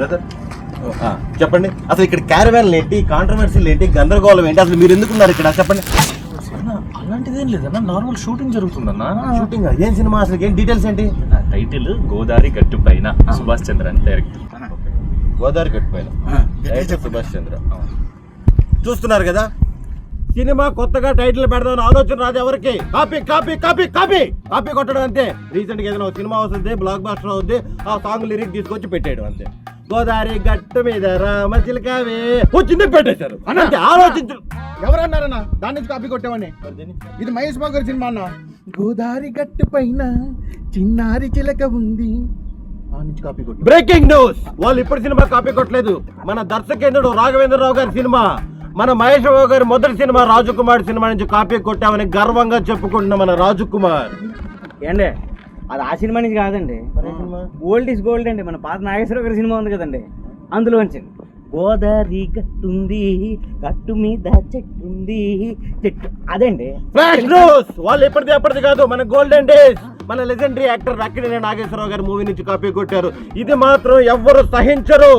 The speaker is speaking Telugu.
బ్రదర్ చెప్పండి, అసలు ఇక్కడ క్యారవాన్లు ఏంటి, కాంట్రవర్సీలు ఏంటి, గందరగోళం ఏంటి, అసలు మీరు ఎందుకున్నారు ఇక్కడ చెప్పండి. అలాంటిదేం లేదన్న, నార్మల్ షూటింగ్ జరుగుతుందన్న. షూటింగ్ ఏం సినిమా, అసలు ఏం డీటెయిల్స్ ఏంటి? టైటిల్ గోదావరి గట్టు పైన, సుభాష్ చంద్ర అని డైరెక్ట్. గోదావరి గట్టుపైన సుభాష్ చంద్ర. చూస్తున్నారు కదా, సినిమా కొత్తగా టైటిల్ పెడదామని ఆలోచన రాదు ఎవరికి. Copy copy copy copy copy కొట్టడం అంతే. రీసెంట్గా ఏదైనా ఒక సినిమా వస్తుంది, బ్లాక్ బాస్టర్ అవుద్ది, ఆ సాంగ్ లిరిక్ తీసుకొచ్చి పెట్టేయడం అంతే. గోదావరి గట్టు మీద రామ చిలకావే వచ్చింది పెట్టేశారు అంటే. ఆలోచించు, ఎవరన్నారన్నా దాని నుంచి కాపీ కొట్టామని? ఇది మహేష్ బాబు గారి సినిమా అన్న. గోదావరి గట్టు పైన చిన్నారి చిలక ఉంది, ఆ నుంచి కాపీ కొట్టి. బ్రేకింగ్ న్యూస్, వాళ్ళు ఇప్పుడు సినిమా కాపీ కొట్టలేదు. మన దర్శకేంద్రుడు రాఘవేంద్రరావు గారి సినిమా, మన మహేష్ బాబు గారి మొదటి సినిమా రాజకుమార్ సినిమా నుంచి కాపీ కొట్టామని గర్వంగా చెప్పుకుంటున్న మన రాజకుమార్. ఏండి అది ఆ సినిమా నుంచి కాదండి, గోల్డ్ ఈజ్ గోల్డ్ అండి. మన పాత నాగేశ్వరరావు గారి సినిమా ఉంది కదండి, అందులో వచ్చింది. గోదావరి గట్టుంది, గట్టు మీద చెట్టుంది, చెట్టు అదండి. ఫ్లాష్ న్యూస్, వాళ్ళు ఎప్పటిది కాదు, మన గోల్డెన్ డేస్, మన లెజెండరీ యాక్టర్ అక్కినేని నాగేశ్వరరావు గారి మూవీ నుంచి కాపీ కొట్టారు. ఇది మాత్రం ఎవ్వరు సహించరు.